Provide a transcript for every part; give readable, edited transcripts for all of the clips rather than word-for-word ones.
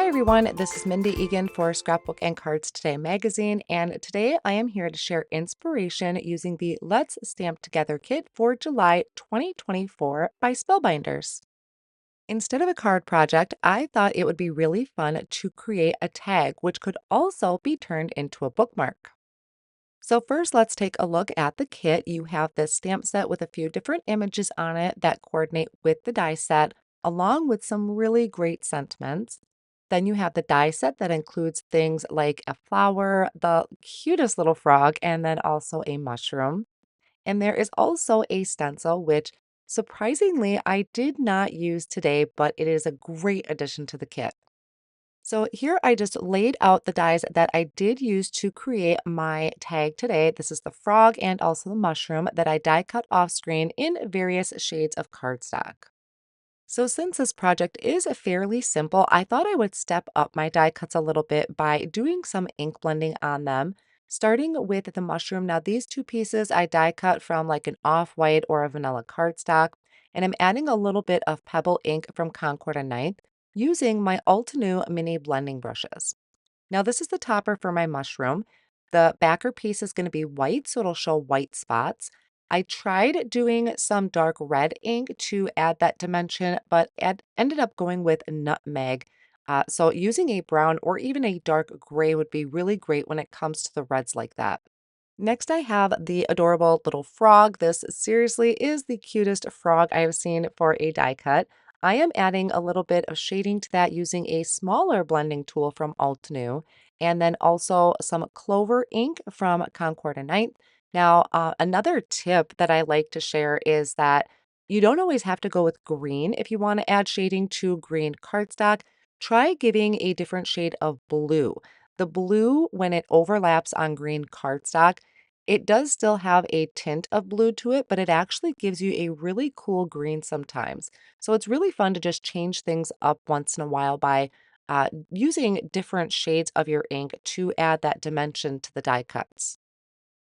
Hi everyone, this is Mindy Eggen for Scrapbook and Cards Today magazine, and today I am here to share inspiration using the Let's Stamp Together kit for July 2024 by Spellbinders. Instead of a card project, I thought it would be really fun to create a tag which could also be turned into a bookmark. So first, let's take a look at the kit. You have this stamp set with a few different images on it that coordinate with the die set, along with some really great sentiments. Then you have the die set that includes things like a flower, the cutest little frog, and then also a mushroom. And there is also a stencil, which surprisingly I did not use today, but it is a great addition to the kit. So here I just laid out the dies that I did use to create my tag today. This is the frog and also the mushroom that I die cut off screen in various shades of cardstock. So since this project is fairly simple, I thought I would step up my die cuts a little bit by doing some ink blending on them, starting with the mushroom. Now these two pieces I die cut from like an off-white or a vanilla cardstock, and I'm adding a little bit of pebble ink from Concord and Ninth using my Altenew mini blending brushes. Now this is the topper for my mushroom. The backer piece is going to be white, so it'll show white spots. I tried doing some dark red ink to add that dimension, but ended up going with nutmeg. So using a brown or even a dark gray would be really great when it comes to the reds like that. Next, I have the adorable little frog. This seriously is the cutest frog I have seen for a die cut. I am adding a little bit of shading to that using a smaller blending tool from Altenew, and then also some clover ink from Concord and Ninth. Now, another tip that I like to share is that you don't always have to go with green if you want to add shading to green cardstock. Try giving a different shade of blue. The blue, when it overlaps on green cardstock, it does still have a tint of blue to it, but it actually gives you a really cool green sometimes. So it's really fun to just change things up once in a while by using different shades of your ink to add that dimension to the die cuts.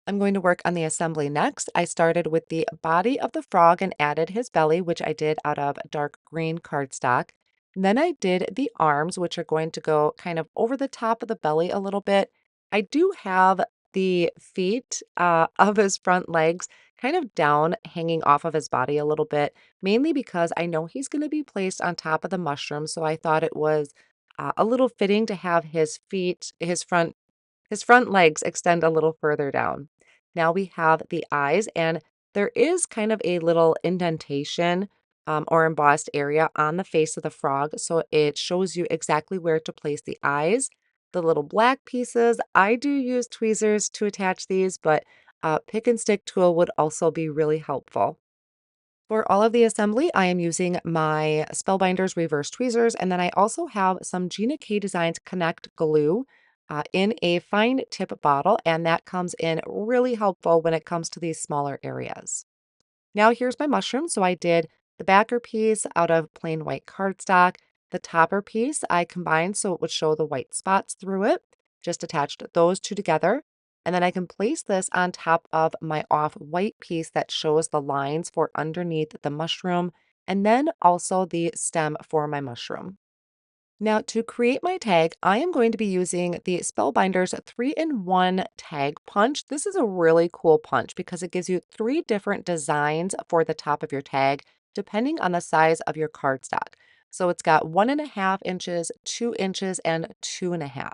I'm going to work on the assembly next. I started with the body of the frog and added his belly, which I did out of dark green cardstock. Then I did the arms, which are going to go kind of over the top of the belly a little bit. I do have the feet of his front legs kind of down, hanging off of his body a little bit, mainly because I know he's going to be placed on top of the mushroom. So I thought it was a little fitting to have his feet, his front legs extend a little further down. Now we have the eyes, and there is kind of a little indentation or embossed area on the face of the frog. So it shows you exactly where to place the eyes. The little black pieces, I do use tweezers to attach these, but pick and stick tool would also be really helpful. For all of the assembly, I am using my Spellbinders reverse tweezers, and then I also have some Gina K Designs Connect glue in a fine tip bottle, and that comes in really helpful when it comes to these smaller areas. Now here's my mushroom. So I did the backer piece out of plain white cardstock. The topper piece I combined so it would show the white spots through it. Just attached those two together. And then I can place this on top of my off-white piece that shows the lines for underneath the mushroom, and then also the stem for my mushroom. Now, to create my tag, I am going to be using the Spellbinders 3-in-1 tag punch. This is a really cool punch because it gives you three different designs for the top of your tag, depending on the size of your cardstock. So it's got 1.5 inches, 2 inches, and 2.5.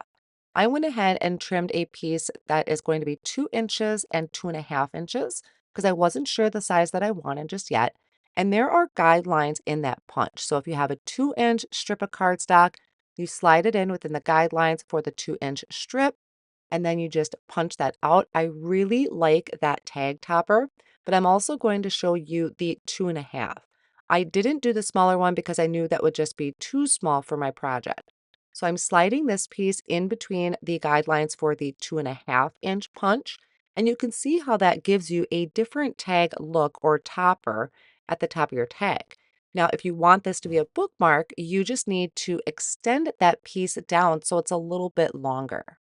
I went ahead and trimmed a piece that is going to be 2 inches and 2.5 inches because I wasn't sure the size that I wanted just yet. And there are guidelines in that punch. So if you have a 2-inch strip of cardstock, you slide it in within the guidelines for the 2-inch strip, and then you just punch that out. I really like that tag topper, but I'm also going to show you the 2.5. I didn't do the smaller one because I knew that would just be too small for my project. So I'm sliding this piece in between the guidelines for the 2.5-inch punch, and you can see how that gives you a different tag look or topper at the top of your tag. Now, if you want this to be a bookmark, you just need to extend that piece down so it's a little bit longer.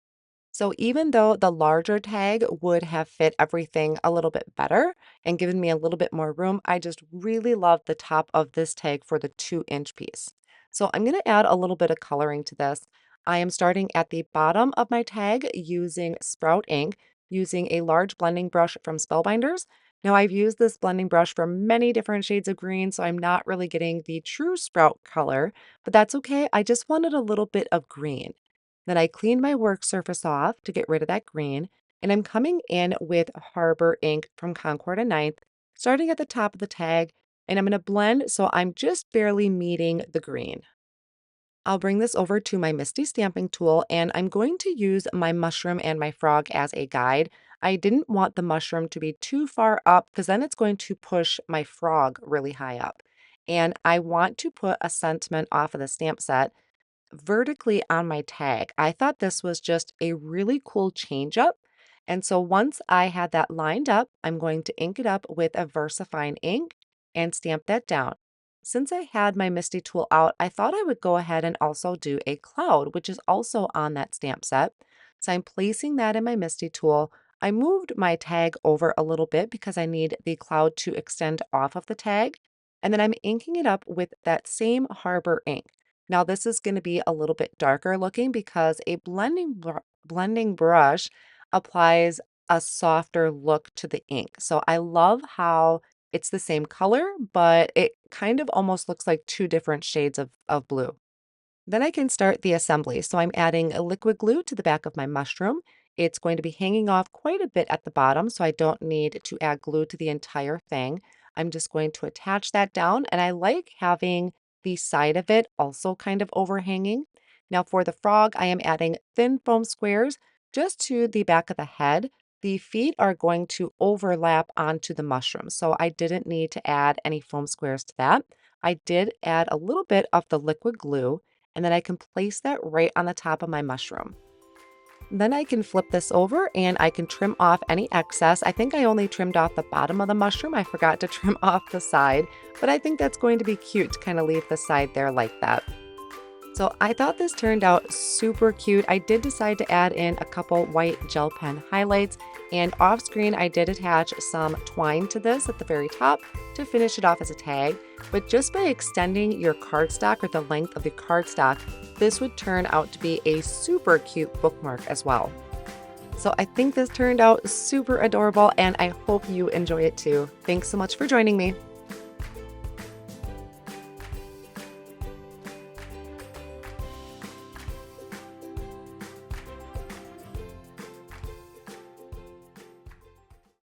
So even though the larger tag would have fit everything a little bit better and given me a little bit more room, I just really love the top of this tag for the 2-inch piece. So I'm going to add a little bit of coloring to this. I am starting at the bottom of my tag using Sprout ink, using a large blending brush from Spellbinders. Now I've used this blending brush for many different shades of green, so I'm not really getting the true Sprout color, but that's okay. I just wanted a little bit of green. Then I cleaned my work surface off to get rid of that green, and I'm coming in with Harbor ink from Concord and Ninth, starting at the top of the tag, and I'm going to blend so I'm just barely meeting the green. I'll bring this over to my Misty stamping tool, and I'm going to use my mushroom and my frog as a guide. I didn't want the mushroom to be too far up because then it's going to push my frog really high up. And I want to put a sentiment off of the stamp set vertically on my tag. I thought this was just a really cool change up. And so once I had that lined up, I'm going to ink it up with a VersaFine ink and stamp that down. Since I had my Misty tool out, I thought I would go ahead and also do a cloud, which is also on that stamp set. So I'm placing that in my Misty tool. I moved my tag over a little bit because I need the cloud to extend off of the tag. And then I'm inking it up with that same Harbor ink. Now this is going to be a little bit darker looking because a blending brush applies a softer look to the ink. So I love how it's the same color, but it kind of almost looks like two different shades of blue. Then I can start the assembly. So I'm adding a liquid glue to the back of my mushroom. It's going to be hanging off quite a bit at the bottom, so I don't need to add glue to the entire thing. I'm just going to attach that down, and I like having the side of it also kind of overhanging. Now for the frog, I am adding thin foam squares just to the back of the head. The feet are going to overlap onto the mushroom, so I didn't need to add any foam squares to that. I did add a little bit of the liquid glue, and then I can place that right on the top of my mushroom. Then I can flip this over and I can trim off any excess. I think I only trimmed off the bottom of the mushroom. I forgot to trim off the side, but I think that's going to be cute to kind of leave the side there like that. So I thought this turned out super cute. I did decide to add in a couple white gel pen highlights, and off screen I did attach some twine to this at the very top to finish it off as a tag. But just by extending your cardstock or the length of the cardstock, this would turn out to be a super cute bookmark as well. So I think this turned out super adorable, and I hope you enjoy it too. Thanks so much for joining me.